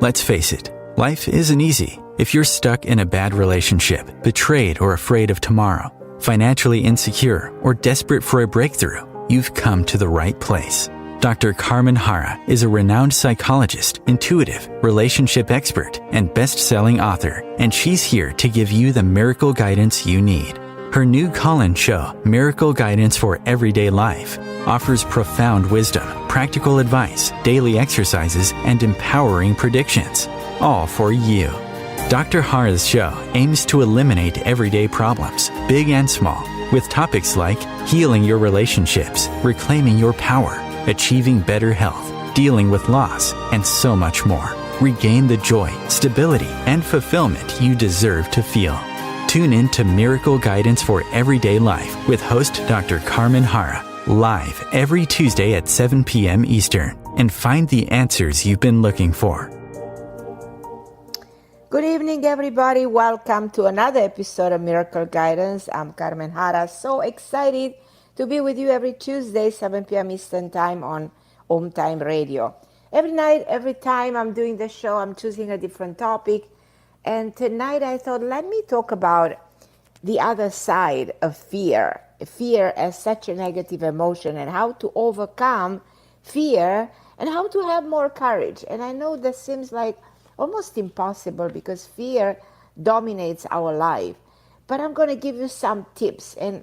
Let's face it, life isn't easy. If you're stuck in a bad relationship, betrayed or afraid of tomorrow, financially insecure, or desperate for a breakthrough, you've come to the right place. Dr. Carmen Harra is a renowned psychologist, intuitive, relationship expert, and best-selling author, and she's here to give you the miracle guidance you need. Her new call-in show, Miracle Guidance for Everyday Life, offers profound wisdom, practical advice, daily exercises, and empowering predictions, all for you. Dr. Harra's show aims to eliminate everyday problems, big and small, with topics like healing your relationships, reclaiming your power, achieving better health, dealing with loss, and so much more. Regain the joy, stability, and fulfillment you deserve to feel. Tune in to Miracle Guidance for Everyday Life with host Dr. Carmen Harra, live every Tuesday at 7 p.m. Eastern, and find the answers you've been looking for. Good evening, everybody. Welcome to another episode of Miracle Guidance. I'm Carmen Harra. So excited to be with you every Tuesday, 7 p.m. Eastern Time on OMTimes Radio. Every night, every time I'm doing the show, I'm choosing a different topic. And tonight I thought, let me talk about the other side of fear. Fear as such a negative emotion and how to overcome fear and how to have more courage. And I know that seems like almost impossible because fear dominates our life. But I'm going to give you some tips and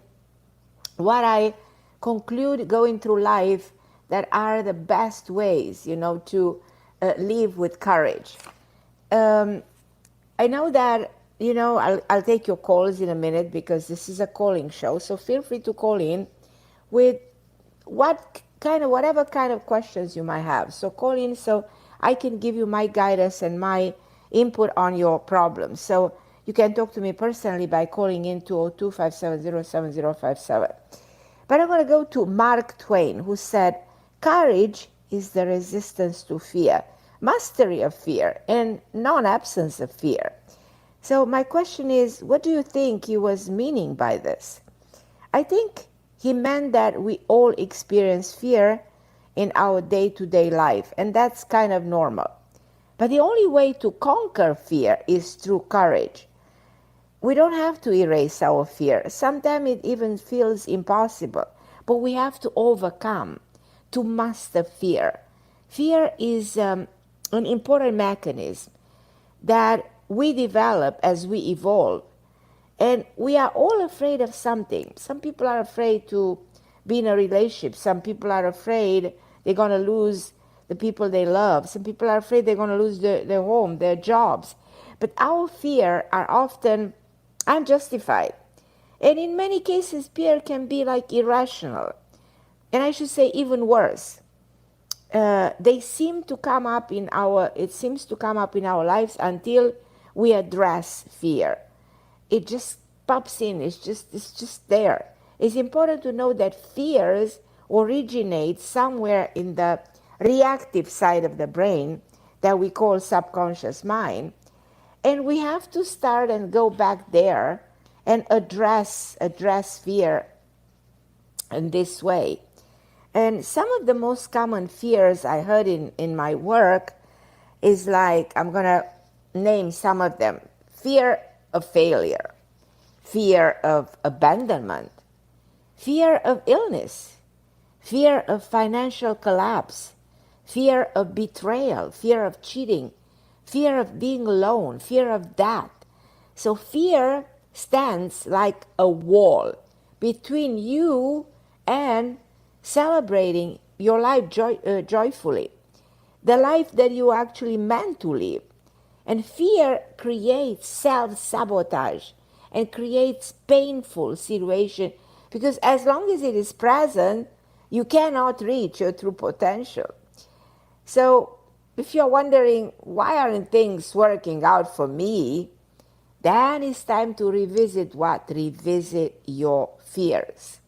what I conclude going through life that are the best ways, to live with courage. I know that, I'll take your calls in a minute because this is a calling show. So feel free to call in with whatever kind of questions you might have. So call in so I can give you my guidance and my input on your problems. So you can talk to me personally by calling in 202-570-7057. But I'm going to go to Mark Twain, who said, courage is the resistance to fear, mastery of fear, and non-absence of fear. So my question is, what do you think he was meaning by this? I think he meant that we all experience fear in our day-to-day life, and that's kind of normal. But the only way to conquer fear is through courage. We don't have to erase our fear. Sometimes it even feels impossible, but we have to overcome, to master fear. Fear is an important mechanism that we develop as we evolve. And we are all afraid of something. Some people are afraid to be in a relationship. Some people are afraid they're going to lose the people they love. Some people are afraid they're going to lose their home, their jobs. But our fear are often unjustified. And in many cases, fear can be like irrational. And I should say even worse. It seems to come up in our lives until we address fear. It just pops in. It's just there. It's important to know that fears originate somewhere in the reactive side of the brain that we call subconscious mind. And we have to start and go back there and address fear in this way. And some of the most common fears I heard in my work is like, I'm going to name some of them. Fear of failure, fear of abandonment, fear of illness, fear of financial collapse, fear of betrayal, fear of cheating, fear of being alone, fear of death. So fear stands like a wall between you and celebrating your life joyfully, the life that you actually meant to live. And fear creates self-sabotage and creates painful situation because as long as it is present, you cannot reach your true potential. So if you're wondering, why aren't things working out for me? Then it's time to revisit what? Revisit your fears.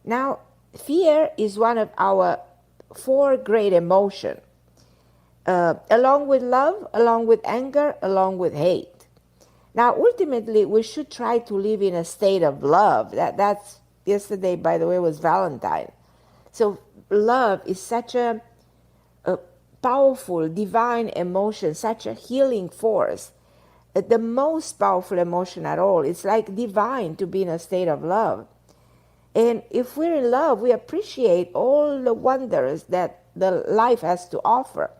Now, fear is one of our 4 great emotions, along with love, along with anger, along with hate. Now, ultimately, we should try to live in a state of love. That's yesterday, by the way, was Valentine. So love is such a powerful, divine emotion, such a healing force, the most powerful emotion at all. It's like divine to be in a state of love. And if we're in love, we appreciate all the wonders that the life has to offer.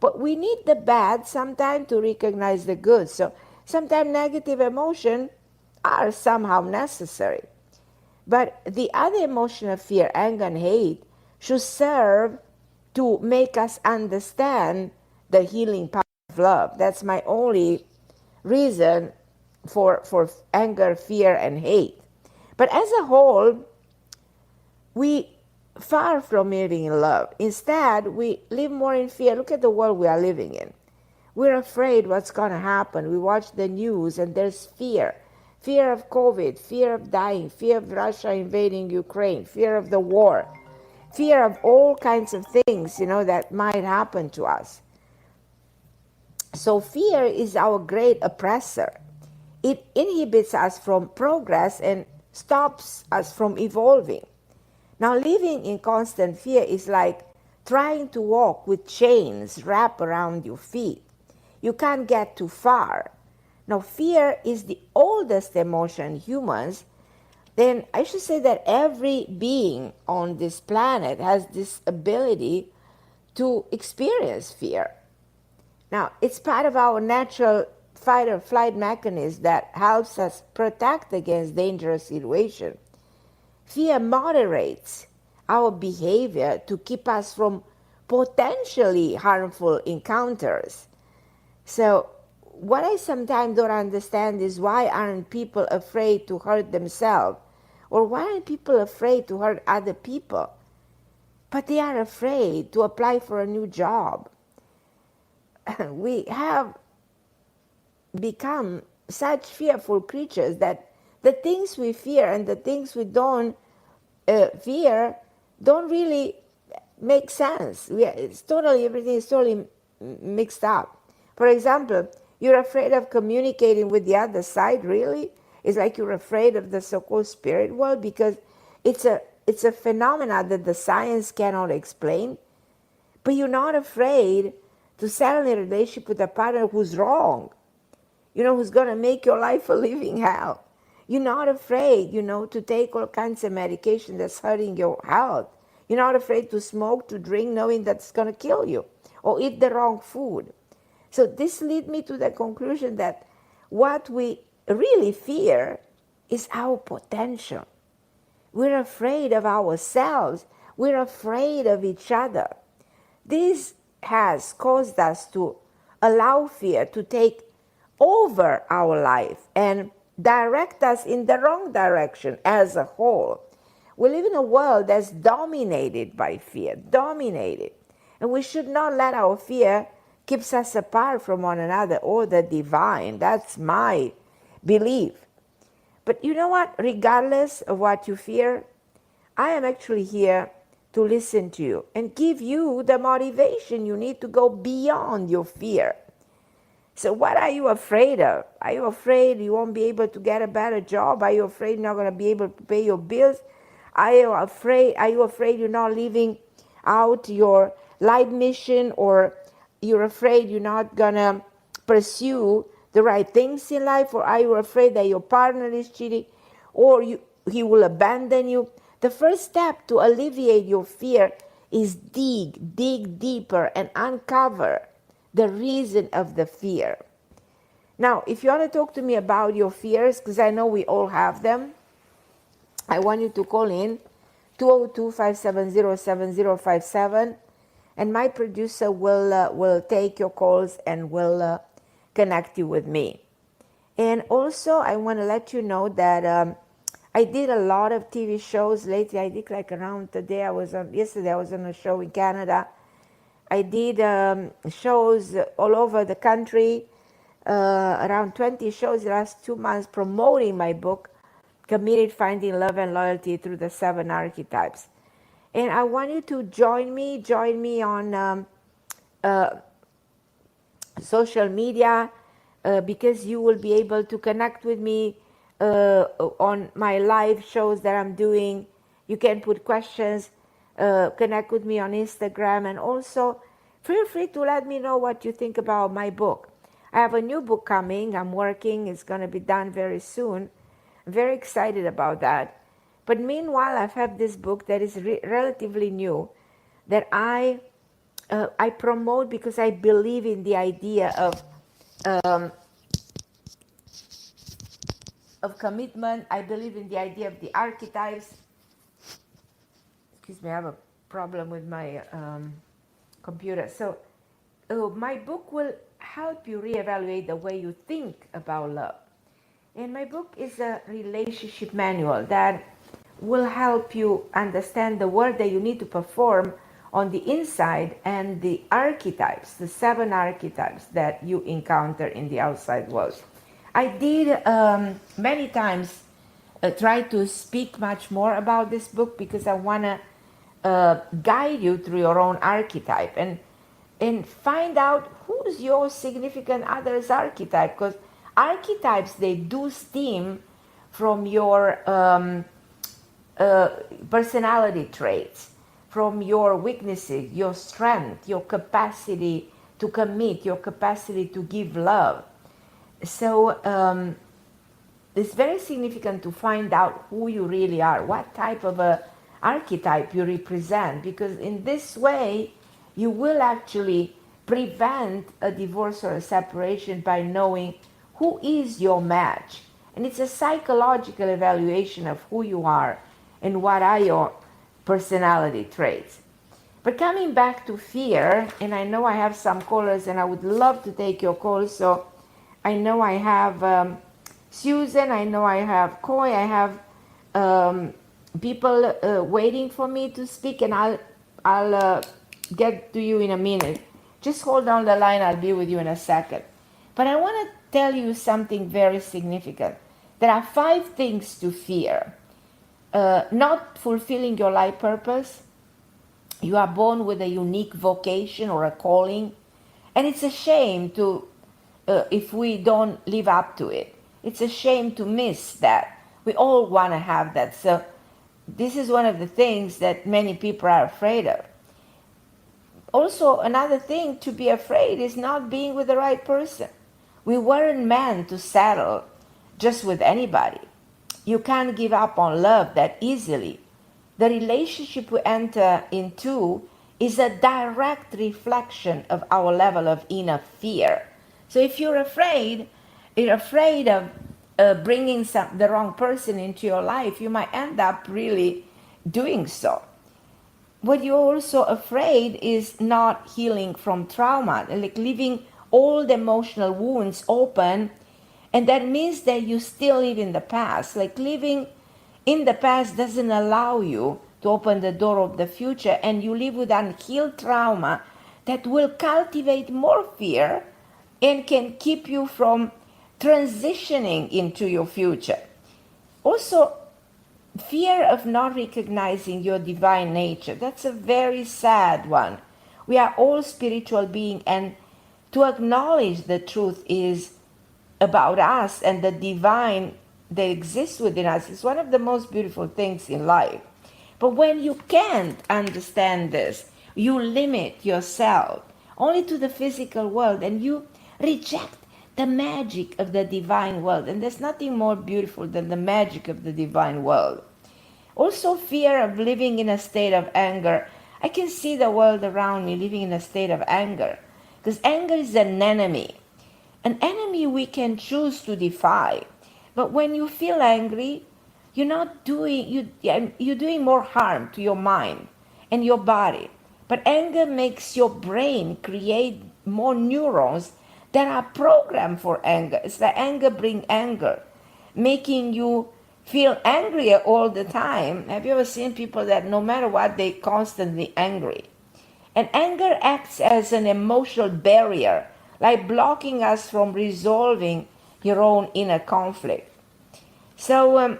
But we need the bad sometimes to recognize the good. So sometimes negative emotions are somehow necessary. But the other emotion of fear, anger, and hate should serve to make us understand the healing power of love. That's my only reason for anger, fear, and hate. But as a whole, we far from living in love. Instead, we live more in fear. Look at the world we are living in. We're afraid what's going to happen. We watch the news and there's fear. Fear of COVID, fear of dying, fear of Russia invading Ukraine, fear of the war, fear of all kinds of things, that might happen to us. So fear is our great oppressor. It inhibits us from progress and stops us from evolving. Now, living in constant fear is like trying to walk with chains wrapped around your feet. You can't get too far. Now, fear is the oldest emotion in humans. Then I should say that every being on this planet has this ability to experience fear. Now, it's part of our natural fight or flight mechanism that helps us protect against dangerous situations. Fear moderates our behavior to keep us from potentially harmful encounters. So what I sometimes don't understand is why aren't people afraid to hurt themselves? Or why aren't people afraid to hurt other people? But they are afraid to apply for a new job. We have become such fearful creatures that the things we fear and the things we don't fear don't really make sense. Everything is totally mixed up. For example, you're afraid of communicating with the other side, really? It's like you're afraid of the so-called spirit world because it's a phenomena that the science cannot explain. But you're not afraid to settle in a relationship with a partner who's wrong, who's going to make your life a living hell. You're not afraid, to take all kinds of medication that's hurting your health. You're not afraid to smoke, to drink, knowing that's going to kill you, or eat the wrong food. So this leads me to the conclusion that what we really fear is our potential. We're afraid of ourselves. We're afraid of each other. This has caused us to allow fear to take over our life and direct us in the wrong direction as a whole. We live in a world that's dominated by fear, dominated. And we should not let our fear keep us apart from one another or the divine. That's my belief. But you know what? Regardless of what you fear, I am actually here to listen to you and give you the motivation you need to go beyond your fear. So what are you afraid of? Are you afraid you won't be able to get a better job? Are you afraid you're not going to be able to pay your bills? Are you afraid you're not living out your life mission, or you're afraid you're not going to pursue the right things in life? Or are you afraid that your partner is cheating, or he will abandon you? The first step to alleviate your fear is dig deeper and uncover the reason of the fear. Now, if you want to talk to me about your fears, because I know we all have them, I want you to call in 202-570-7057, and my producer will take your calls and will connect you with me. And also, I want to let you know that I did a lot of TV shows lately. I did like around yesterday I was on a show in Canada. I did shows all over the country, around 20 shows the last 2 months promoting my book, Committed: Finding Love and Loyalty Through the 7 Archetypes. And I want you to join me on social media, because you will be able to connect with me on my live shows that I'm doing. You can put questions, connect with me on Instagram, and also feel free to let me know what you think about my book. I have a new book coming. I'm working. It's going to be done very soon. I'm very excited about that. But meanwhile, I've had this book that is relatively new that I promote because I believe in the idea of commitment. I believe in the idea of the archetypes. Excuse me, I have a problem with my computer. So my book will help you reevaluate the way you think about love. And my book is a relationship manual that will help you understand the work that you need to perform on the inside and the archetypes, the 7 archetypes that you encounter in the outside world. I did many times try to speak much more about this book because I want to guide you through your own archetype and find out who's your significant other's archetype, because archetypes, they do stem from your personality traits, from your weaknesses, your strength, your capacity to commit, your capacity to give love. So it's very significant to find out who you really are, what type of a archetype you represent, because in this way you will actually prevent a divorce or a separation by knowing who is your match. And it's a psychological evaluation of who you are and what are your personality traits. But coming back to fear, and I know I have some callers and I would love to take your calls. So I know I have Susan, I know I have Coy, I have people waiting for me to speak, and I'll get to you in a minute. Just hold on the line, I'll be with you in a second. But I want to tell you something very significant. There are 5 things to fear. Not fulfilling your life purpose. You are born with a unique vocation or a calling, and it's a shame to if we don't live up to it. It's a shame to miss that. We all want to have that. So this is one of the things that many people are afraid of. Also, another thing to be afraid is not being with the right person. We weren't meant to settle just with anybody. You can't give up on love that easily. The relationship we enter into is a direct reflection of our level of inner fear. So if you're afraid of bringing the wrong person into your life, you might end up really doing so. What you're also afraid is not healing from trauma, like leaving all the emotional wounds open, and that means that you still live in the past. Like living in the past doesn't allow you to open the door of the future, and you live with unhealed trauma that will cultivate more fear and can keep you from transitioning into your future. Also, fear of not recognizing your divine nature. That's a very sad one. We are all spiritual beings, and to acknowledge the truth is about us and the divine that exists within us is one of the most beautiful things in life. But when you can't understand this, you limit yourself only to the physical world, and you reject the magic of the divine world. And there's nothing more beautiful than the magic of the divine world. Also, fear of living in a state of anger. I can see the world around me living in a state of anger, because anger is an enemy we can choose to defy. But when you feel angry, you're doing more harm to your mind and your body. But anger makes your brain create more neurons that are programmed for anger. It's like anger brings anger, making you feel angrier all the time. Have you ever seen people that no matter what, they constantly angry? And anger acts as an emotional barrier, like blocking us from resolving your own inner conflict. So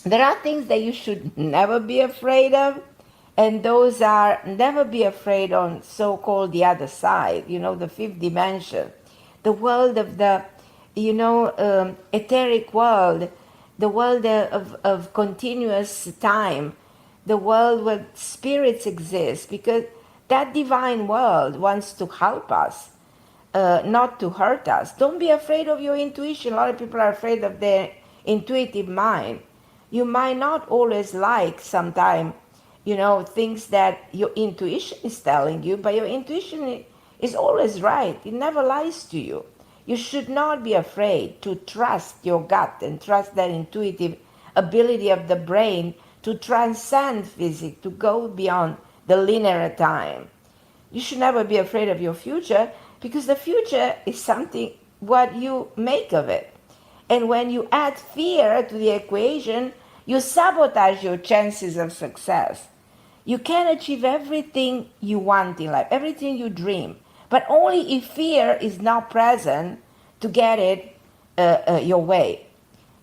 there are things that you should never be afraid of, and those are never be afraid on so-called the other side, the 5th dimension, the world of the, etheric world, the world of continuous time, the world where spirits exist, because that divine world wants to help us, not to hurt us. Don't be afraid of your intuition. A lot of people are afraid of their intuitive mind. You might not always like sometimes, things that your intuition is telling you, but your intuition is always right. It never lies to you. You should not be afraid to trust your gut and trust that intuitive ability of the brain to transcend physics, to go beyond the linear time. You should never be afraid of your future, because the future is something what you make of it. And when you add fear to the equation, you sabotage your chances of success. You can achieve everything you want in life, everything you dream, but only if fear is not present to get it your way.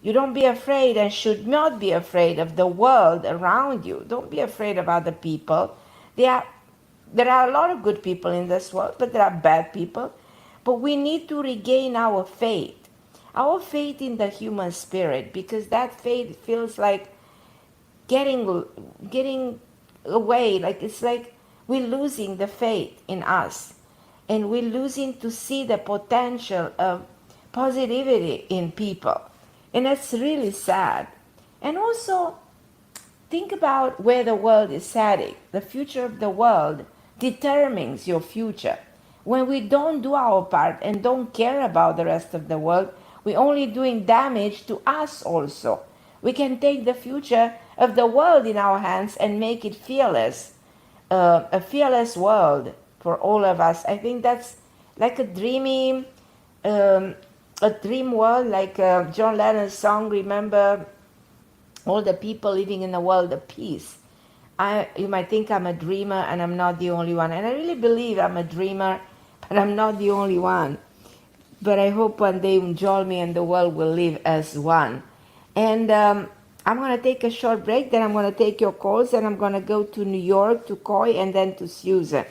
You don't be afraid and should not be afraid of the world around you. Don't be afraid of other people. There are a lot of good people in this world, but there are bad people. But we need to regain our faith in the human spirit, because that faith feels like getting away. Like it's like we're losing the faith in us, and we're losing to see the potential of positivity in people. And that's really sad. And also, think about where the world is heading. The future of the world determines your future. When we don't do our part and don't care about the rest of the world, we're only doing damage to us also. We can take the future of the world in our hands and make it fearless, a fearless world for all of us. I think that's like a dream world, like John Lennon's song, Remember All the People Living in a World of Peace. You might think I'm a dreamer, and I'm not the only one. And I really believe I'm a dreamer, but I'm not the only one. But I hope one day Jolmy and the world will live as one. And I'm going to take a short break, then I'm going to take your calls, and I'm going to go to New York, to Coy, and then to Susan.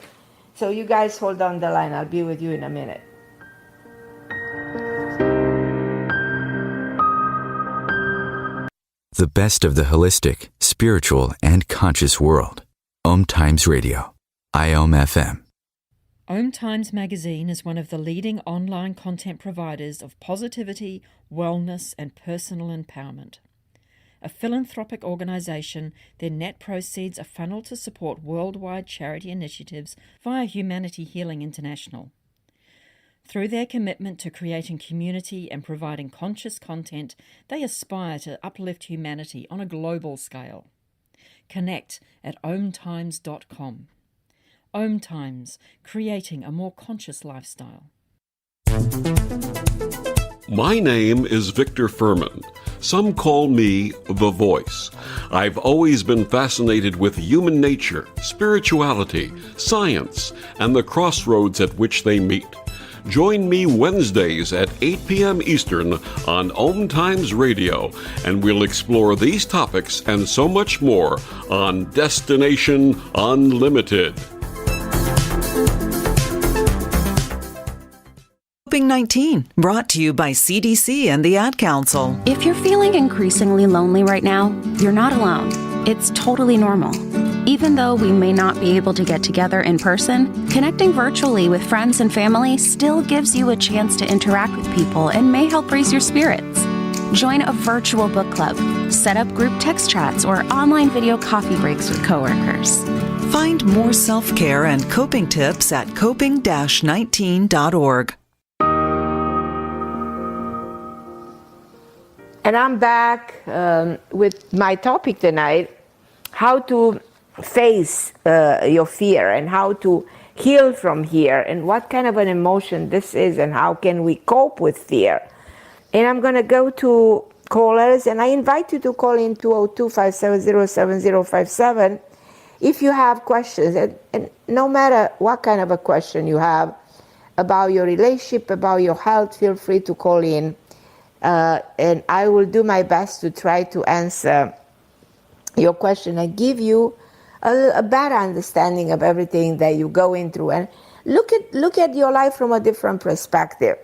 So you guys hold on the line. I'll be with you in a minute. The best of the holistic, spiritual, and conscious world. OMTimes Radio. IOM FM. OMTimes magazine is one of the leading online content providers of positivity, wellness, and personal empowerment. A philanthropic organisation, their net proceeds are funneled to support worldwide charity initiatives via Humanity Healing International. Through their commitment to creating community and providing conscious content, they aspire to uplift humanity on a global scale. Connect at omtimes.com. OMTimes, creating a more conscious lifestyle. My name is Victor Furman. Some call me The Voice. I've always been fascinated with human nature, spirituality, science, and the crossroads at which they meet. Join me Wednesdays at 8 p.m. Eastern on OMTimes Radio, and we'll explore these topics and so much more on Destination Unlimited. COVID-19, brought to you by CDC and the Ad Council. If you're feeling increasingly lonely right now, you're not alone. It's totally normal. Even though we may not be able to get together in person, connecting virtually with friends and family still gives you a chance to interact with people and may help raise your spirits. Join a virtual book club, set up group text chats, or online video coffee breaks with coworkers. Find more self-care and coping tips at coping-19.org. And I'm back with my topic tonight, how to face your fear and how to heal from fear and what kind of an emotion this is and how can we cope with fear. And I'm going to go to callers, and I invite you to call in 202-570-7057 if you have questions. And no matter what kind of a question you have about your relationship, about your health, feel free to call in. And I will do my best to try to answer your question and give you a better understanding of everything that you're going through, and look at your life from a different perspective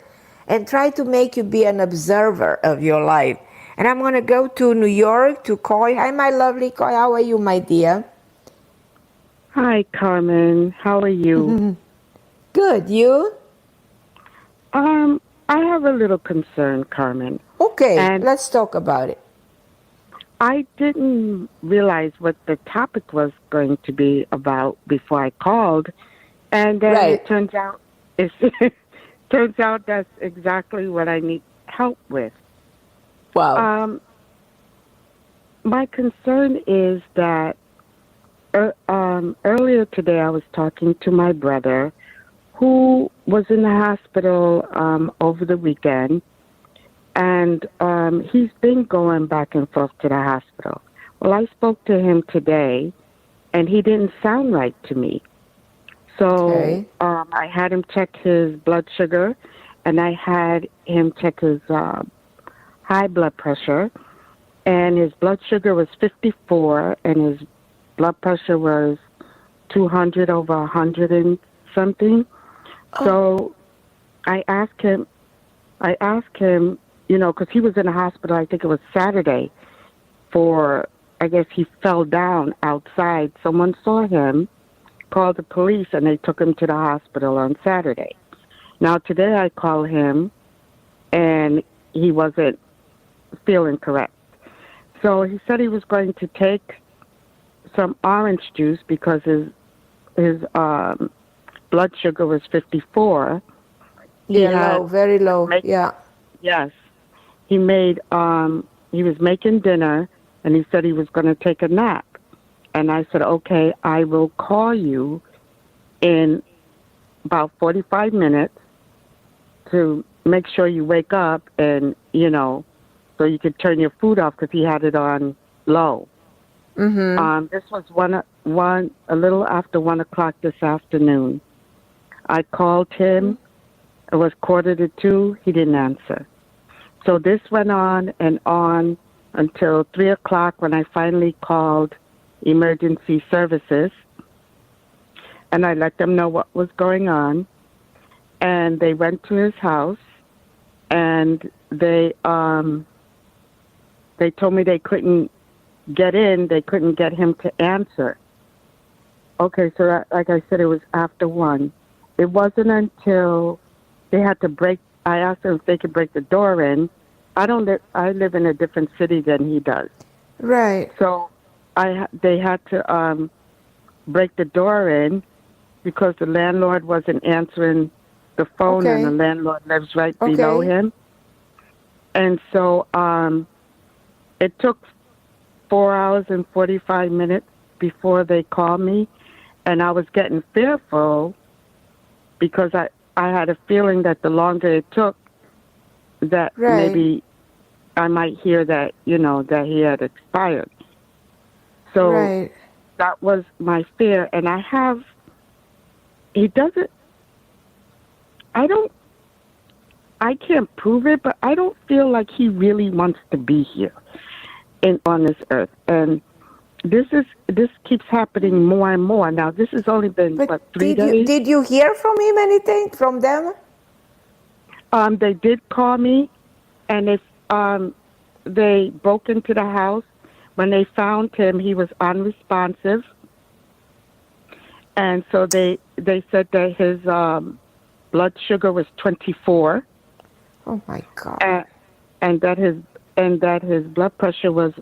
and try to make you be an observer of your life. And I'm going to go to New York, to Coy. Hi, my lovely Coy. How are you, my dear? Hi, Carmen. How are you? Good. You? I have a little concern, Carmen. Okay, And let's talk about it. I didn't realize what the topic was going to be about before I called. And then Right. it turns out turns out that's exactly what I need help with. Wow. My concern is that earlier today I was talking to my brother who was in the hospital over the weekend, and he's been going back and forth to the hospital. Well, I spoke to him today, and he didn't sound right to me. So Okay. I had him check his blood sugar, and I had him check his high blood pressure, and his blood sugar was 54, and his blood pressure was 200 over 100 and something. So I asked him, because he was in the hospital, I think it was Saturday, I guess he fell down outside. Someone saw him, called the police, and they took him to the hospital on Saturday. Now, today I called him, and he wasn't feeling correct. So he said he was going to take some orange juice because his blood sugar was 54. Yeah, low, very low. Yeah. Yes. He was making dinner, and he said he was going to take a nap. And I said, okay, I will call you in about 45 minutes to make sure you wake up and, so you could turn your food off because he had it on low. Mm-hmm. This was a little after 1 o'clock this afternoon. I called him. It was 1:45. He didn't answer. So this went on and on until 3 o'clock when I finally called emergency services, and I let them know what was going on. And they went to his house, and they told me they couldn't get in. They couldn't get him to answer. Okay, so like I said, it was after 1. It wasn't until they had to I asked them if they could break the door in. I live in a different city than he does. Right. So they had to break the door in because the landlord wasn't answering the phone, and the landlord lives right below him. And so it took 4 hours and 45 minutes before they called me, and I was getting fearful because I had a feeling that the longer it took, that maybe I might hear that, that he had expired. So that was my fear. And I can't prove it, but I don't feel like he really wants to be here on this earth. And this keeps happening more and more. Now, this has only been, 3 days? Did you hear from him anything, from them? They did call me, and they broke into the house. When they found him, he was unresponsive. And so they said that his blood sugar was 24. Oh my God! And that his blood pressure was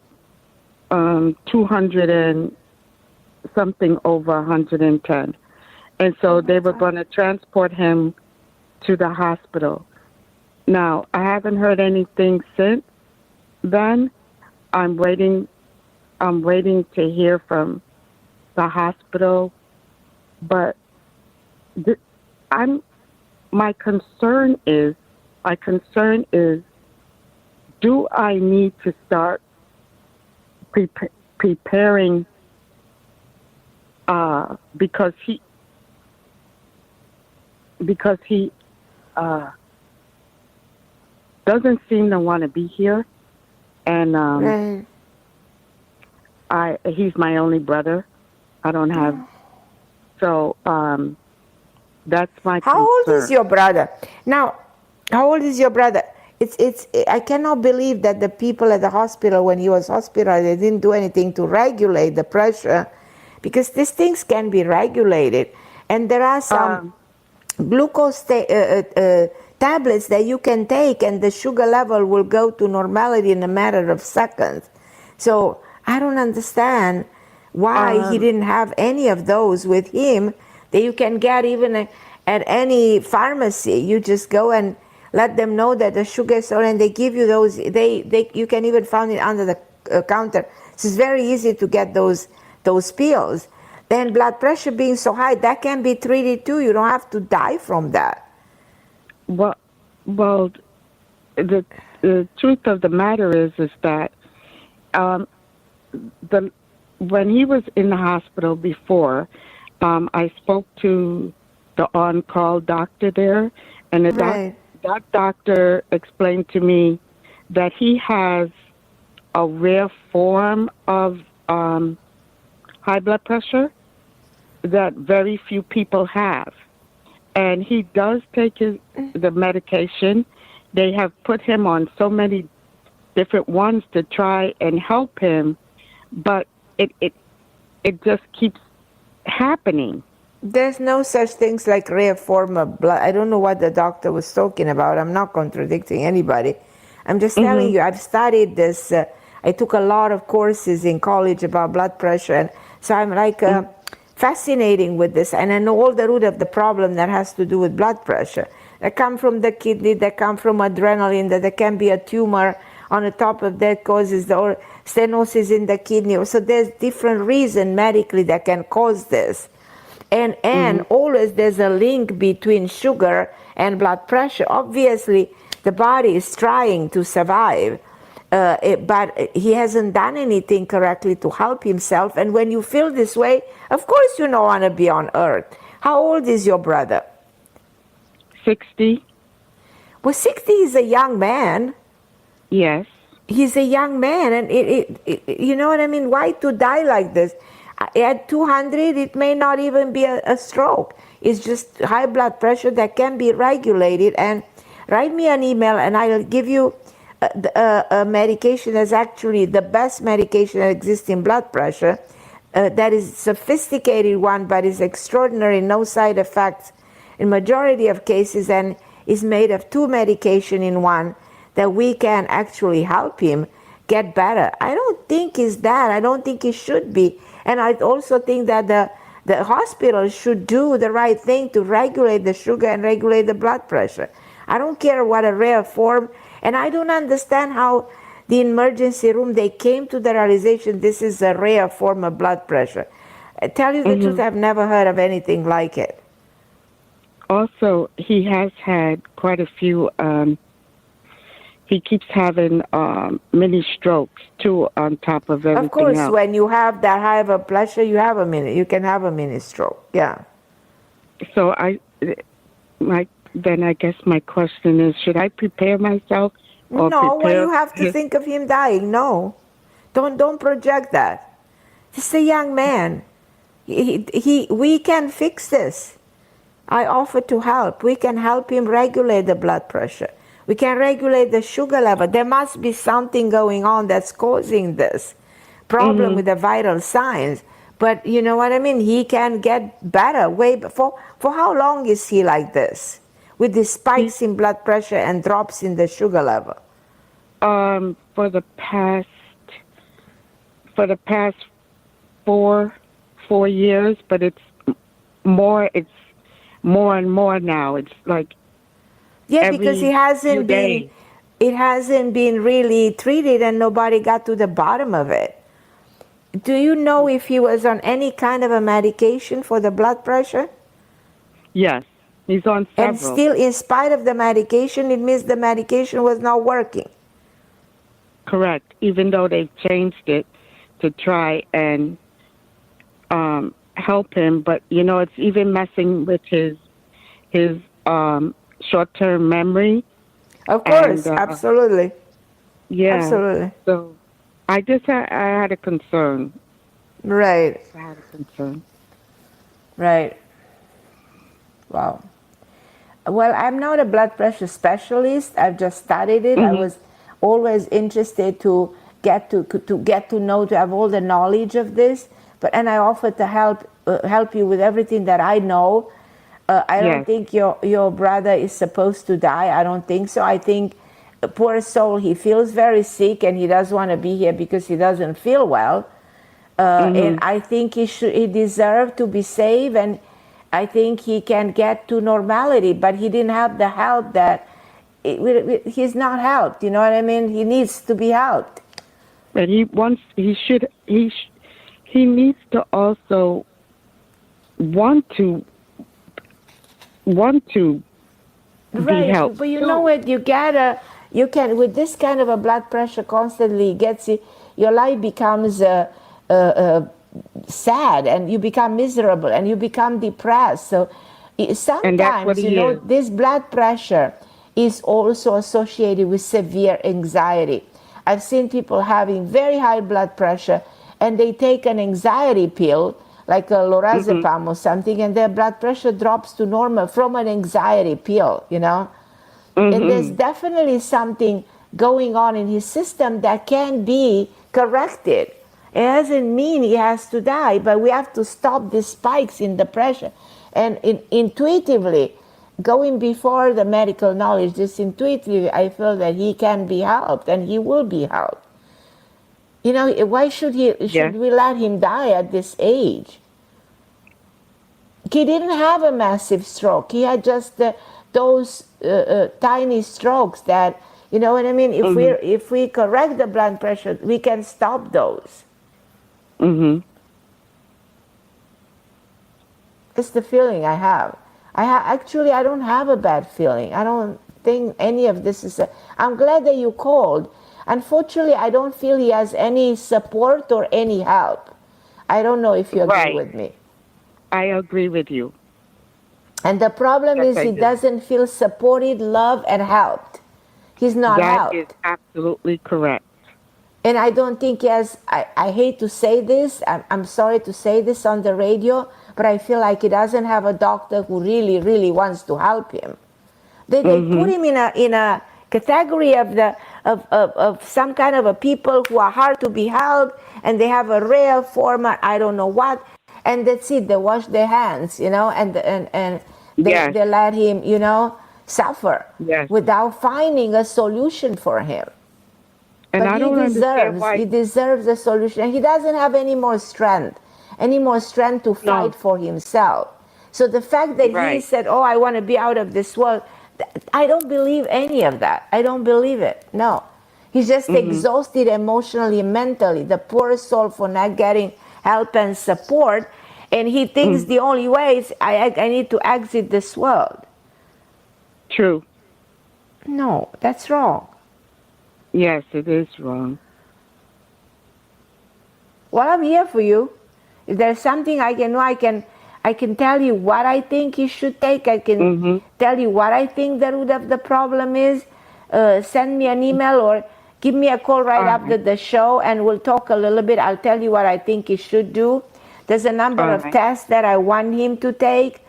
200 and something over 110. And so they were going to transport him to the hospital. Now, I haven't heard anything since then. I'm waiting to hear from the hospital, but my concern is, do I need to start preparing because he doesn't seem to want to be here, and he's my only brother. I don't have, so that's my concern. How old is your brother? Now, how old is your brother? I cannot believe that the people at the hospital, when he was hospitalized, they didn't do anything to regulate the pressure. because these things can be regulated. And there are some glucose tablets that you can take, and the sugar level will go to normality in a matter of seconds. So I don't understand why he didn't have any of those with him that you can get even at any pharmacy. You just go and let them know that the sugar is low, and they give you those. You can even find it under the counter. So it's very easy to get those pills. Then blood pressure being so high, that can be treated too. You don't have to die from that. Well, the truth of the matter is that when he was in the hospital before, I spoke to the on-call doctor there, and that doctor explained to me that he has a rare form of high blood pressure that very few people have. And he does take the medication. They have put him on so many different ones to try and help him, but it just keeps happening. There's no such things like rare form of blood. I don't know what the doctor was talking about. I'm not contradicting anybody. I'm just telling you, I've studied this. I took a lot of courses in college about blood pressure, and so I'm like fascinating with this, and I know all the root of the problem that has to do with blood pressure. That come from the kidney, that come from adrenaline, that there can be a tumor on the top of that causes or stenosis in the kidney. So there's different reasons medically that can cause this. And always there's a link between sugar and blood pressure. Obviously, the body is trying to survive, but he hasn't done anything correctly to help himself. And when you feel this way, of course you don't want to be on earth. How old is your brother? 60. Well, 60 is a young man. Yes. He's a young man, and you know what I mean? Why to die like this? At 200, it may not even be a stroke. It's just high blood pressure that can be regulated. And write me an email, and I'll give you a medication that's actually the best medication that exists in blood pressure. That is a sophisticated one, but is extraordinary, no side effects in majority of cases, and is made of 2 medication in one, that we can actually help him get better. I don't think it's that. I don't think it should be. And I also think that the hospital should do the right thing to regulate the sugar and regulate the blood pressure. I don't care what a rare form, and I don't understand how the emergency room, they came to the realization this is a rare form of blood pressure. I tell you the truth, I've never heard of anything like it. Also, he has had quite a few, he keeps having mini strokes too on top of everything Of course, else. when you have that high of a pressure, you can have a mini stroke, yeah. So then I guess my question is, should I prepare myself? Or no, when you have to think of him dying, no. Don't project that. He's a young man. We can fix this. I offer to help. We can help him regulate the blood pressure. We can regulate the sugar level. There must be something going on that's causing this problem with the vital signs. But you know what I mean? He can get better way before. For how long is he like this? With the spikes in blood pressure and drops in the sugar level? For the past 4 years, but it's more and more now. It's like because it hasn't been really treated, and nobody got to the bottom of it. Do you know if he was on any kind of a medication for the blood pressure? Yes, he's on several. And still, in spite of the medication, it means the medication was not working. Correct, even though they've changed it to try and help him. But, it's even messing with his short-term memory. Of course, absolutely. Yeah. Absolutely. So I had a concern. Right. I had a concern. Right. Wow. Well, I'm not a blood pressure specialist. I've just studied it. I was always interested to get to know, to have all the knowledge of this. and I offer to help you with everything that I know. I don't think your brother is supposed to die. I don't think so. I think, poor soul, he feels very sick and he doesn't want to be here because he doesn't feel well. And I think he deserved to be saved, and I think he can get to normality, but he didn't have the help that he's not helped. You know what I mean? He needs to be helped. But he needs to also want to be helped. But you know what? You can, with this kind of a blood pressure constantly gets you, your life becomes sad, and you become miserable, and you become depressed. So sometimes, this blood pressure is also associated with severe anxiety. I've seen people having very high blood pressure, and they take an anxiety pill, like a lorazepam or something, and their blood pressure drops to normal from an anxiety pill, you know? And there's definitely something going on in his system that can be corrected. It doesn't mean he has to die, but we have to stop the spikes in the pressure. And intuitively, going before the medical knowledge, just intuitively, I feel that he can be helped, and he will be helped. You know, why should we let him die at this age? He didn't have a massive stroke. He had just those tiny strokes that, you know what I mean? If we correct the blood pressure, we can stop those. It's the feeling I have. Actually, I don't have a bad feeling. I don't think any of this is. I'm glad that you called. Unfortunately, I don't feel he has any support or any help. I don't know if you agree with me. I agree with you. And the problem is he doesn't feel supported, loved, and helped. He's not helped. That is absolutely correct. And I don't think he has, I hate to say this, I'm sorry to say this on the radio, but I feel like he doesn't have a doctor who really, really wants to help him. They put him in a category of some kind of a people who are hard to be helped, and they have a rare form, I don't know what, and that's it. They wash their hands, you know, and they let him, you know, suffer without finding a solution for him. And I don't understand why he deserves a solution. And he doesn't have any more strength to fight for himself. So the fact that he said, "Oh, I want to be out of this world," I don't believe any of that. I don't believe it. No. He's just exhausted emotionally and mentally, the poor soul, for not getting help and support. And he thinks the only way is, I need to exit this world. True. No, that's wrong. Yes, it is wrong. Well, I'm here for you. If there's something I can know, I can tell you what I think you should take. I can tell you what I think the root of the problem is. Send me an email or give me a call right after the show, and we'll talk a little bit. I'll tell you what I think he should do. There's a number of tests that I want him to take,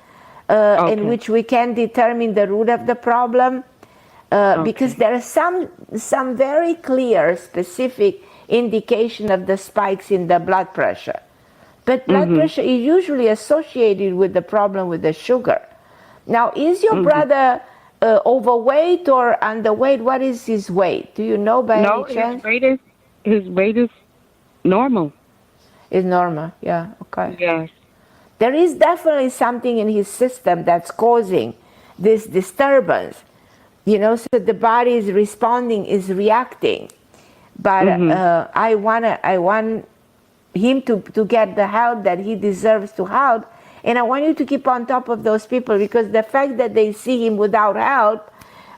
in which we can determine the root of the problem. Because there are some very clear, specific indication of the spikes in the blood pressure. But blood pressure is usually associated with the problem with the sugar. Now, is your brother overweight or underweight? What is his weight? Do you know by any chance? No, his weight is normal. Is normal, yeah, okay. Yes. There is definitely something in his system that's causing this disturbance. You know, so the body is responding, is reacting. But I want him to get the help that he deserves to help. And I want you to keep on top of those people, because the fact that they see him without help,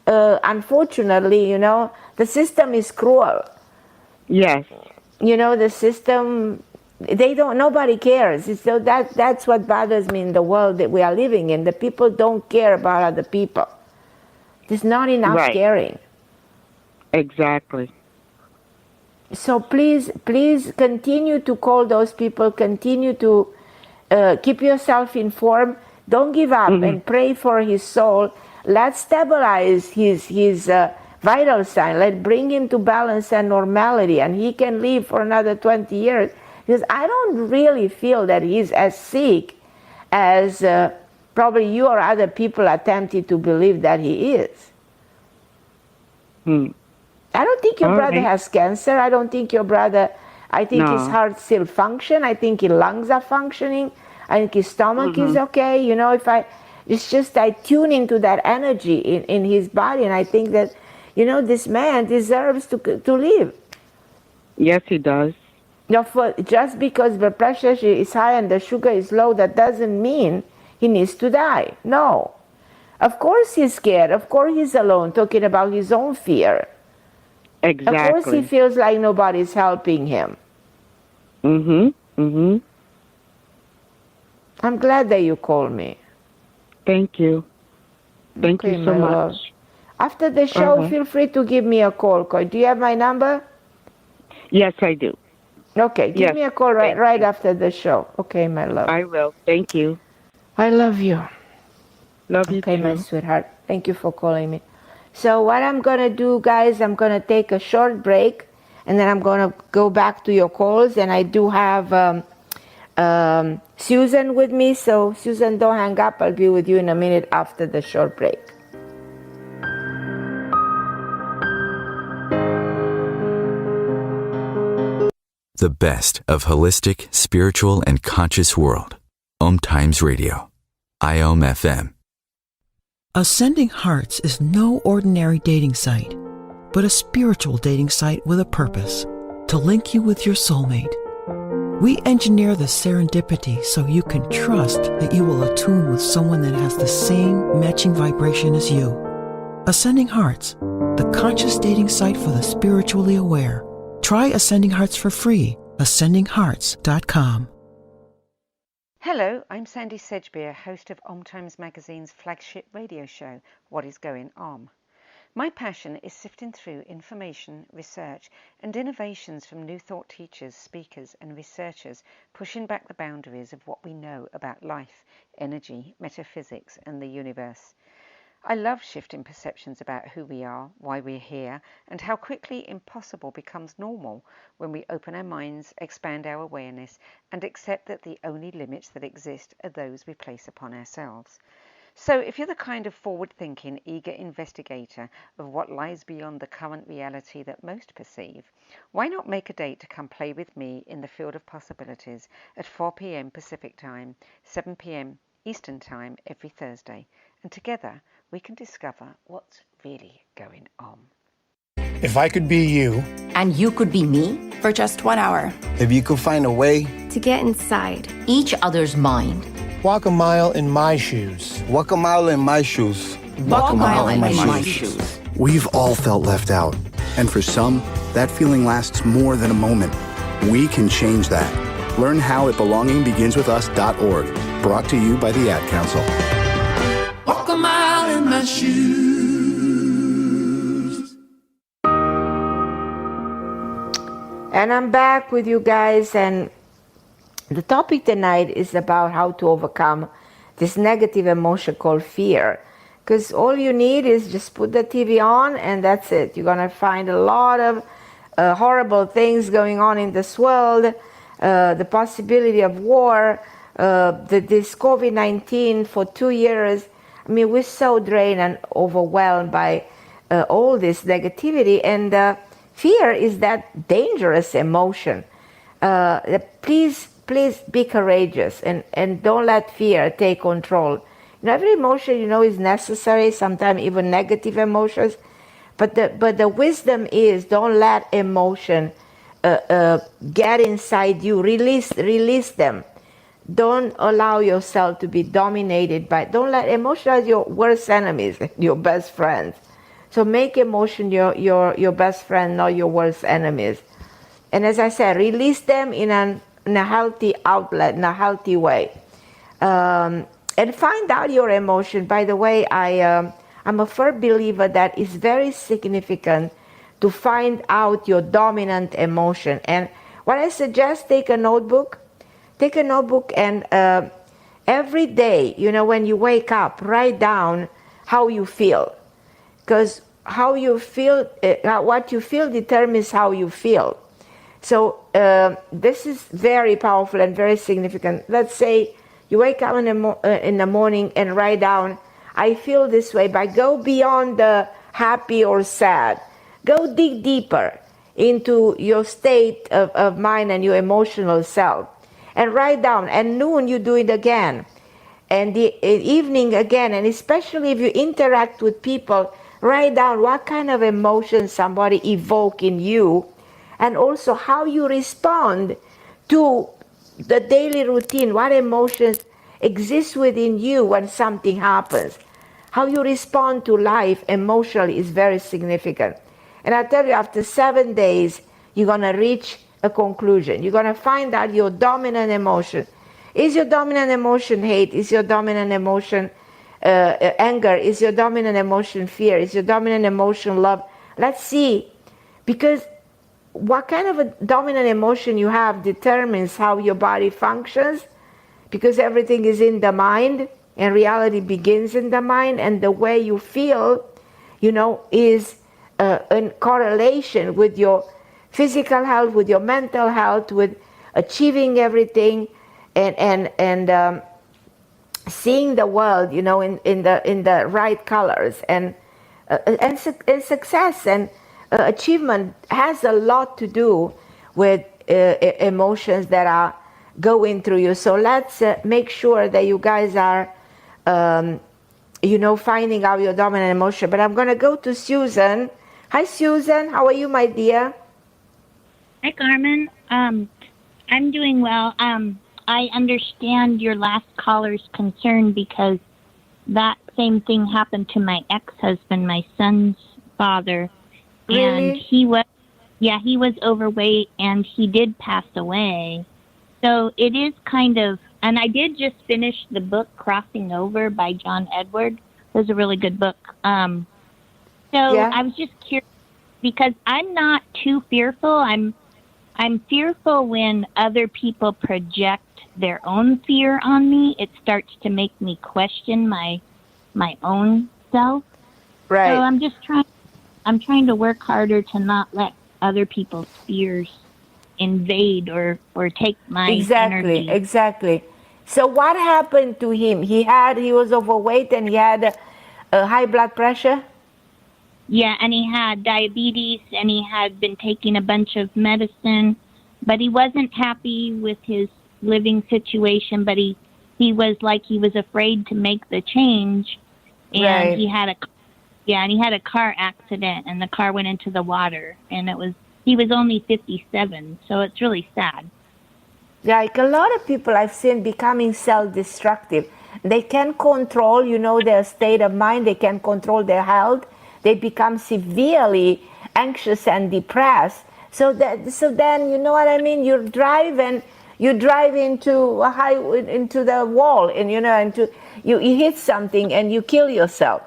unfortunately, you know, the system is cruel. Yes. You know, the system, nobody cares. So that's what bothers me in the world that we are living in. The people don't care about other people. There's not enough caring. Exactly. So please continue to call those people. Continue to keep yourself informed. Don't give up and pray for his soul. Let's stabilize his vital sign. Let's bring him to balance and normality, and he can live for another 20 years Because I don't really feel that he's as sick as probably you or other people attempted to believe that he is. I don't think your brother has cancer. I don't think your brother, I think his heart still function. I think his lungs are functioning. I think his stomach is okay. You know, it's just I tune into that energy in his body, and I think that, you know, this man deserves to live. Yes, he does. Now, just because the pressure is high and the sugar is low, that doesn't mean he needs to die. No. Of course he's scared. Of course he's alone, talking about his own fear. Exactly. Of course he feels like nobody's helping him. I'm glad that you called me. Thank you. Thank you so much. Love. After the show, feel free to give me a call. Do you have my number? Yes, I do. Okay, give me a call right after the show. Okay, my love. I will. Thank you. I love you. Love you too. Okay, my sweetheart. Thank you for calling me. So what I'm going to do, guys, I'm going to take a short break, and then I'm going to go back to your calls. And I do have Susan with me. So, Susan, don't hang up. I'll be with you in a minute after the short break. The best of holistic, spiritual, and conscious world. OMTimes Radio. IOM FM. Ascending Hearts is no ordinary dating site, but a spiritual dating site with a purpose, to link you with your soulmate. We engineer the serendipity so you can trust that you will attune with someone that has the same matching vibration as you. Ascending Hearts, the conscious dating site for the spiritually aware. Try Ascending Hearts for free. AscendingHearts.com. Hello, I'm Sandy Sedgbeer, host of OMTimes Magazine's flagship radio show, What is Going On? My passion is sifting through information, research, and innovations from new thought teachers, speakers, and researchers pushing back the boundaries of what we know about life, energy, metaphysics, and the universe. I love shifting perceptions about who we are, why we're here, and how quickly impossible becomes normal when we open our minds, expand our awareness, and accept that the only limits that exist are those we place upon ourselves. So if you're the kind of forward-thinking, eager investigator of what lies beyond the current reality that most perceive, why not make a date to come play with me in the field of possibilities at 4 p.m. Pacific Time, 7 p.m. Eastern Time every Thursday, and together we can discover what's really going on. If I could be you. And you could be me. For just 1 hour. If you could find a way. To get inside. Each other's mind. Walk a mile in my shoes. Walk a mile in my shoes. Walk a mile in my shoes. We've all felt left out. And for some, that feeling lasts more than a moment. We can change that. Learn how at belongingbeginswithus.org. Brought to you by the Ad Council. Walk a mile in my shoes. And I'm back with you guys, and the topic tonight is about how to overcome this negative emotion called fear. Because all you need is just put the TV on and that's it. You're going to find a lot of horrible things going on in this world, the possibility of war, this COVID-19 for 2 years. I mean, we're so drained and overwhelmed by all this negativity, and fear is that dangerous emotion. Please be courageous and don't let fear take control. You know, every emotion, you know, is necessary, sometimes even negative emotions, but the wisdom is don't let emotion get inside you. Release them. Don't allow yourself to be dominated by, don't let emotion as your worst enemies, your best friends. So make emotion your best friend, not your worst enemies. And as I said, release them in a healthy outlet, in a healthy way. And find out your emotion. By the way, I'm a firm believer that it's very significant to find out your dominant emotion. And what I suggest, take a notebook and every day, you know, when you wake up, write down how you feel. Because how you feel, what you feel determines how you feel. So this is very powerful and very significant. Let's say you wake up in the morning and write down, I feel this way, but go beyond the happy or sad. Go dig deeper into your state of mind and your emotional self. And write down, at noon you do it again. And the evening again, and especially if you interact with people, write down what kind of emotion somebody evoke in you, and also how you respond to the daily routine, what emotions exist within you when something happens. How you respond to life emotionally is very significant. And I tell you, after 7 days, you're going to reach a conclusion. You're going to find out your dominant emotion. Is your dominant emotion hate? Is your dominant emotion anger? Is your dominant emotion fear? Is your dominant emotion love? Let's see. Because what kind of a dominant emotion you have determines how your body functions, because everything is in the mind and reality begins in the mind, and the way you feel, is in correlation with your physical health, with your mental health, with achieving everything, and seeing the world, in the right colors, and success and achievement has a lot to do with emotions that are going through you. So let's make sure that you guys are, finding out your dominant emotion. But I'm going to go to Susan. Hi, Susan. How are you, my dear? Hi, Carmen. I'm doing well. I understand your last caller's concern because that same thing happened to my ex-husband, my son's father. Really? And he was overweight and he did pass away. So it is kind of, and I did just finish the book Crossing Over by John Edward. It was a really good book. I was just curious because I'm not too fearful. I'm fearful when other people project their own fear on me. It starts to make me question my own self. Right. So I'm trying to work harder to not let other people's fears invade or take my energy. Exactly. So what happened to him? He was overweight and he had a high blood pressure? Yeah, and he had diabetes and he had been taking a bunch of medicine, but he wasn't happy with his living situation, but he was afraid to make the change, and right. he had a car accident and the car went into the water, and he was only 57, so it's really sad. Like a lot of people I've seen becoming self-destructive. They can control, their state of mind. They can control their health. They become severely anxious and depressed. So then, you know what I mean? You drive into the wall, and you hit something and you kill yourself.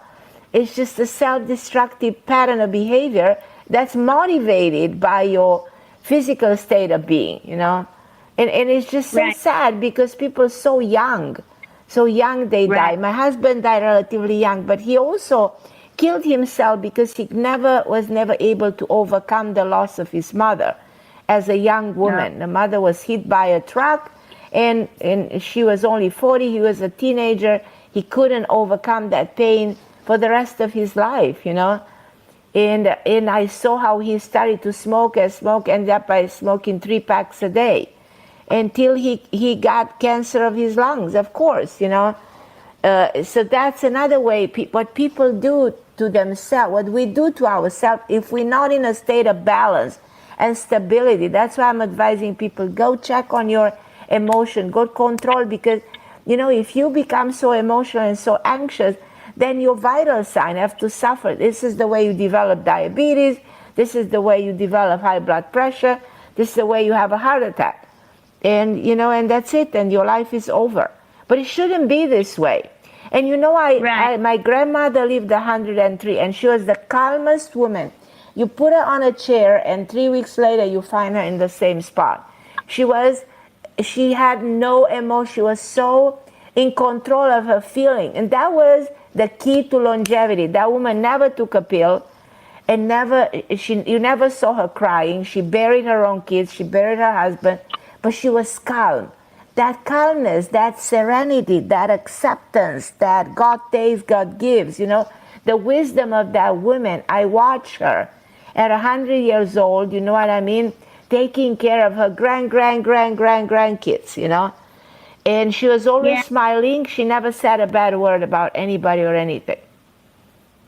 It's just a self-destructive pattern of behavior that's motivated by your physical state of being, And it's just so sad because people are so young they die. My husband died relatively young, but he also killed himself because he was never able to overcome the loss of his mother as a young woman. Yeah. The mother was hit by a truck, and she was only 40. He was a teenager. He couldn't overcome that pain for the rest of his life, And I saw how he started to smoke, ended up by smoking 3 packs a day, until he got cancer of his lungs, of course, So that's another way, what people do to themselves, what we do to ourselves, if we're not in a state of balance and stability. That's why I'm advising people, go check on your emotion, go control, because, if you become so emotional and so anxious, then your vital signs have to suffer. This is the way you develop diabetes. This is the way you develop high blood pressure. This is the way you have a heart attack. And, and that's it. And your life is over. But it shouldn't be this way. And my grandmother lived 103, and she was the calmest woman. You put her on a chair, and 3 weeks later, you find her in the same spot. She had no emotion. She was so in control of her feeling. And that was the key to longevity. That woman never took a pill. and you never saw her crying. She buried her own kids, she buried her husband, but she was calm. That calmness, that serenity, that acceptance that God takes, God gives, you know, the wisdom of that woman. I watch her at 100 years old, you know what I mean, taking care of her grandkids, you know. And she was always smiling. She never said a bad word about anybody or anything.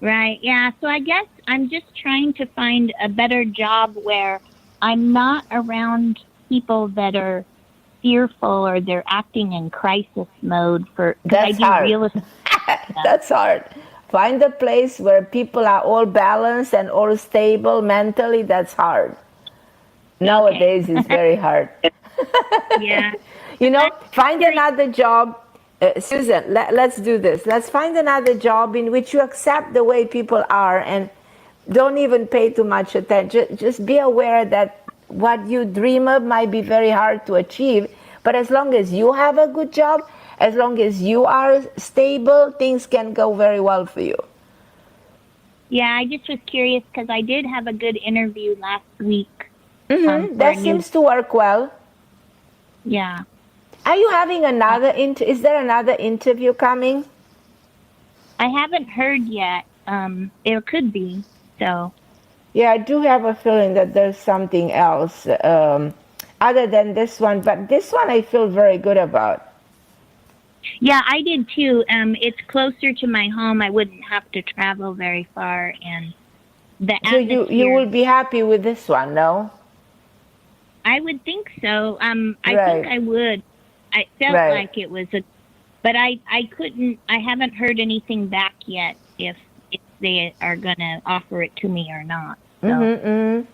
Right, yeah. So I guess I'm just trying to find a better job where I'm not around people that are fearful or they're acting in crisis mode for, because I do hard. real estate. That's hard. Find a place where people are all balanced and all stable mentally. That's hard. Nowadays, it's very hard. Yeah. You know, find another job. Susan, let's do this. Let's find another job in which you accept the way people are and don't even pay too much attention. Just be aware that what you dream of might be very hard to achieve, but as long as you have a good job, as long as you are stable, things can go very well for you. Yeah, I just was curious because I did have a good interview last week. That seems to work well. Yeah. Are you having another is there another interview coming? I haven't heard yet. It could be, so. Yeah, I do have a feeling that there's something else other than this one, but this one I feel very good about. Yeah, I did too. It's closer to my home. I wouldn't have to travel very far, and the atmosphere. So you will be happy with this one, no? I would think so. I think I would. I felt like it was but I couldn't. I haven't heard anything back yet if they are going to offer it to me or not. So.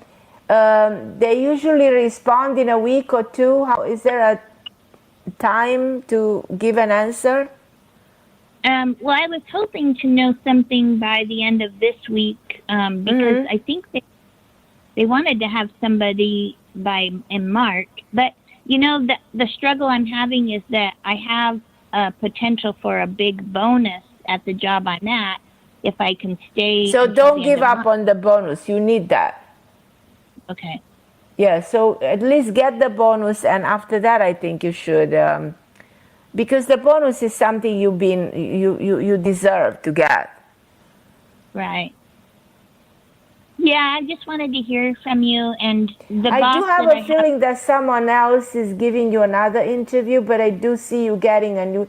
They usually respond in a week or two. Is there a time to give an answer? Well, I was hoping to know something by the end of this week because I think they wanted to have somebody in March. But, you know, the struggle I'm having is that I have a potential for a big bonus at the job I'm at if I can stay. So don't give up on the bonus. You need that. Okay. Yeah, so at least get the bonus, and after that I think you should, because the bonus is something you deserve to get. Right. Yeah, I just wanted to hear from you, and I do have a feeling that someone else is giving you another interview, but I do see you getting a new.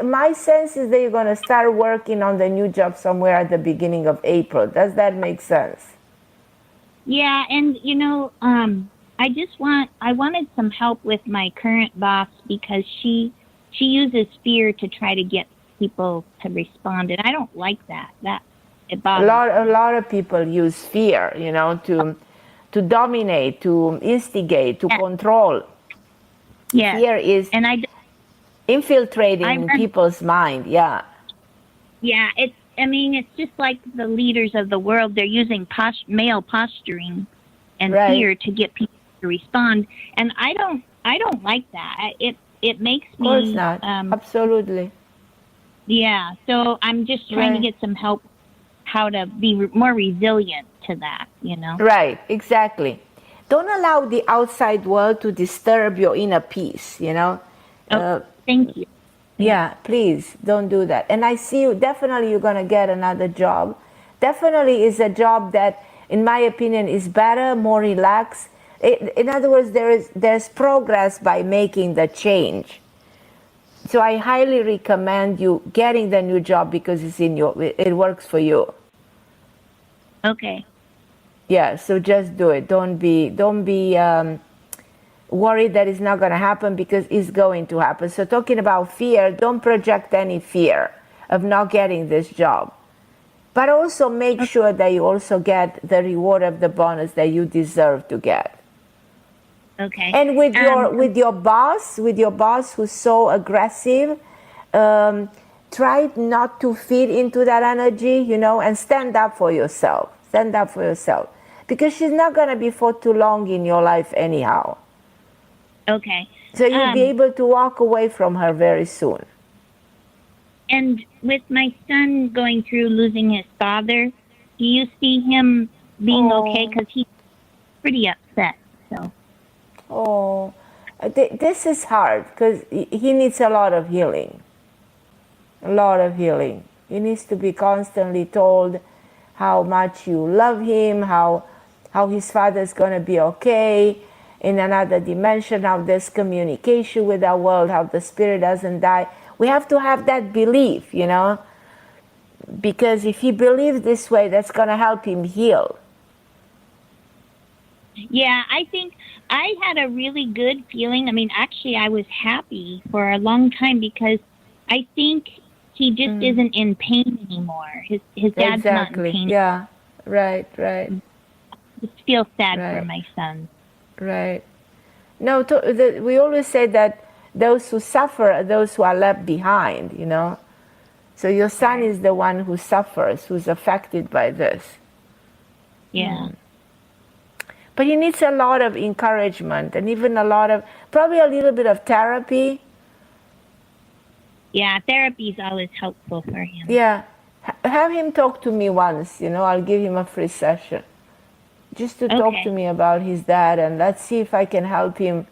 My sense is that you're going to start working on the new job somewhere at the beginning of April. Does that make sense? Yeah, and you know, I wanted some help with my current boss because she uses fear to try to get people to respond, and I don't like that. It bothers me. A lot of people use fear, you know, to dominate, to instigate, to control. Yeah. Fear is infiltrating people's mind. Yeah. Yeah, it's just like the leaders of the world. They're using male posturing and fear to get people to respond, and I don't like that. It makes me. Of course not. Absolutely. Yeah, so I'm just trying to get some help how to be more resilient to that, you know. Right. Exactly. Don't allow the outside world to disturb your inner peace. You know. Thank you. Yeah, please don't do that. And I see you, definitely you're going to get another job. Definitely is a job that, in my opinion, is better, more relaxed. In other words, there's progress by making the change. So I highly recommend you getting the new job because it works for you. Okay. Yeah, so just do it. Don't be worried that it's not going to happen because it's going to happen. So talking about fear, don't project any fear of not getting this job. But also make sure that you also get the reward of the bonus that you deserve to get. Okay. And with your boss who's so aggressive, try not to feed into that energy, you know, and stand up for yourself. Stand up for yourself. Because she's not going to be for too long in your life anyhow. Okay. So you'll be able to walk away from her very soon. And with my son going through losing his father, do you see him being okay because he's pretty upset. So. Oh, this is hard because he needs a lot of healing. A lot of healing. He needs to be constantly told how much you love him, how his father's going to be okay in another dimension, how there's communication with our world, how the spirit doesn't die. We have to have that belief, you know, because if he believes this way, that's going to help him heal. Yeah, I think I had a really good feeling. I mean, actually, I was happy for a long time because I think he just isn't in pain anymore. His dad's not in pain. Yeah, right. I just feel sad for my son. Right. No, we always say that those who suffer are those who are left behind, you know. So your son is the one who suffers, who's affected by this. Yeah. But he needs a lot of encouragement and even probably a little bit of therapy. Yeah, therapy is always helpful for him. Yeah. Have him talk to me once, you know, I'll give him a free session. Just to talk to me about his dad, and let's see if I can help him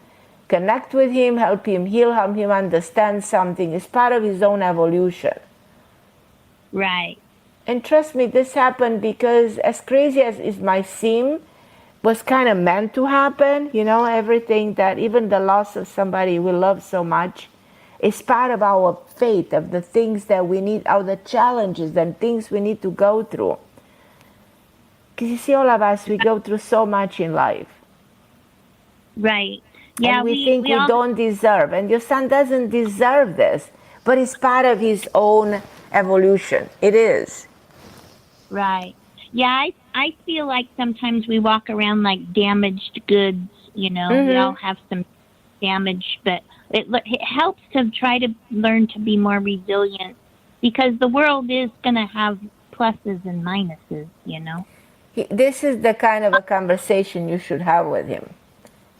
connect with him, help him heal, help him understand something. It's part of his own evolution. Right. And trust me, this happened because as crazy as it might seem, was kind of meant to happen, you know, everything that, even the loss of somebody we love so much, is part of our fate, of the things that we need, of the challenges and things we need to go through. Because you see, all of us, we go through so much in life. Right. Yeah, and we think we don't deserve, and your son doesn't deserve this, but it's part of his own evolution. It is. Right. Yeah, I feel like sometimes we walk around like damaged goods, you know. We all have some damage, but it helps to try to learn to be more resilient, because the world is going to have pluses and minuses, you know. This is the kind of a conversation you should have with him.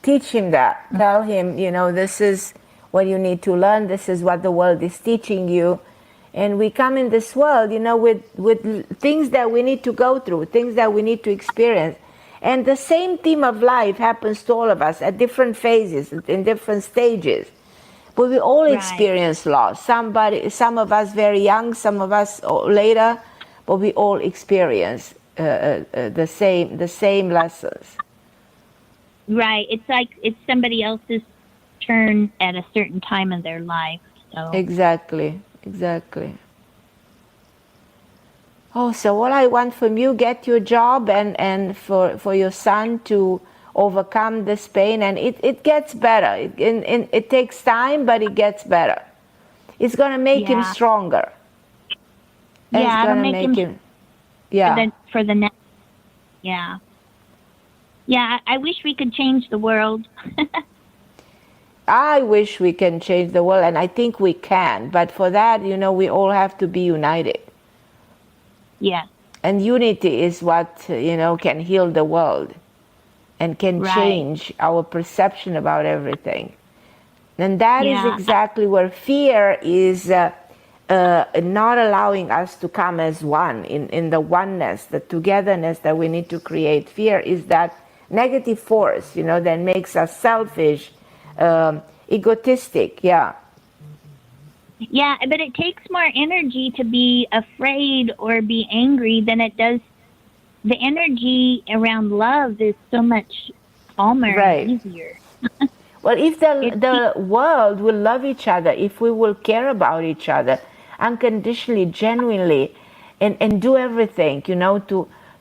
Teach him that. Tell him, you know, this is what you need to learn. This is what the world is teaching you. And we come in this world, you know, with things that we need to go through, things that we need to experience. And the same theme of life happens to all of us at different phases, in different stages. But we all experience loss. Some of us very young, some of us later, but we all experience the same lessons. Right. It's like it's somebody else's turn at a certain time in their life. So. Exactly. Oh, so what I want from you, get your job and for your son to overcome this pain, and it gets better. It takes time, but it gets better. It's going to make him stronger. Yeah, it'll make him for the next. Yeah. Yeah, I wish we could change the world. I wish we can change the world, and I think we can. But for that, you know, we all have to be united. Yeah. And unity is what, you know, can heal the world and can change our perception about everything. And that is exactly where fear is not allowing us to come as one, in the oneness, the togetherness that we need to create. Fear is that negative force, you know, that makes us selfish, egotistic, Yeah, but it takes more energy to be afraid or be angry than it does. The energy around love is so much calmer and easier. Well, if the world will love each other, if we will care about each other unconditionally, genuinely, and do everything, you know,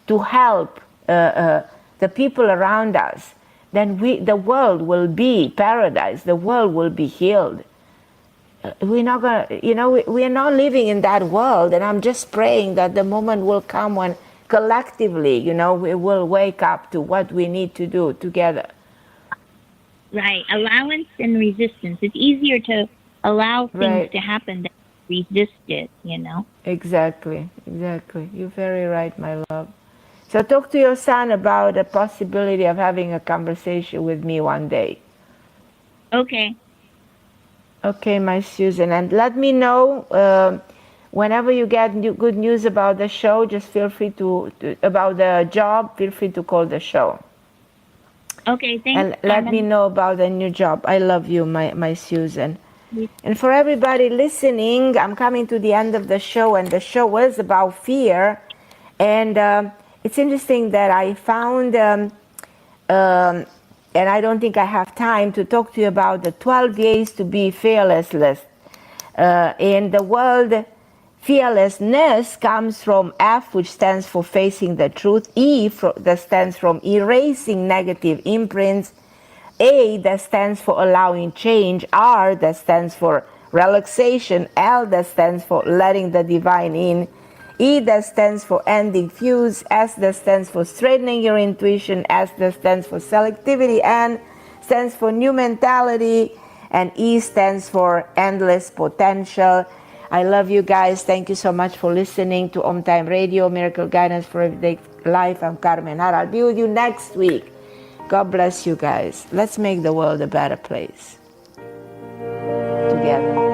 to help the people around us, then the world will be paradise. The world will be healed. We're not gonna, you know, we are not living in that world, and I'm just praying that the moment will come when collectively, you know, we will wake up to what we need to do together. Right, allowance and resistance. It's easier to allow things to happen than resist it, you know. Exactly. You're very right, my love. So talk to your son about the possibility of having a conversation with me one day. Okay. Okay, my Susan, and let me know whenever you get good news about the show, just feel free about the job, feel free to call the show. Okay, thanks. And let me know about the new job. I love you, my Susan. And for everybody listening, I'm coming to the end of the show, and the show was about fear. And it's interesting that I found, and I don't think I have time to talk to you about the 12 ways to be fearless list. In the world, fearlessness comes from F, which stands for facing the truth, E, that stands from erasing negative imprints, A, that stands for allowing change, R, that stands for relaxation, L, that stands for letting the divine in, E, that stands for ending fuse, S, that stands for straightening your intuition, S, that stands for selectivity, N stands for new mentality, and E stands for endless potential. I love you guys. Thank you so much for listening to OMTime Radio, Miracle Guidance for Everyday Life. I'm Carmen Harra. I'll be with you next week. God bless you guys. Let's make the world a better place together.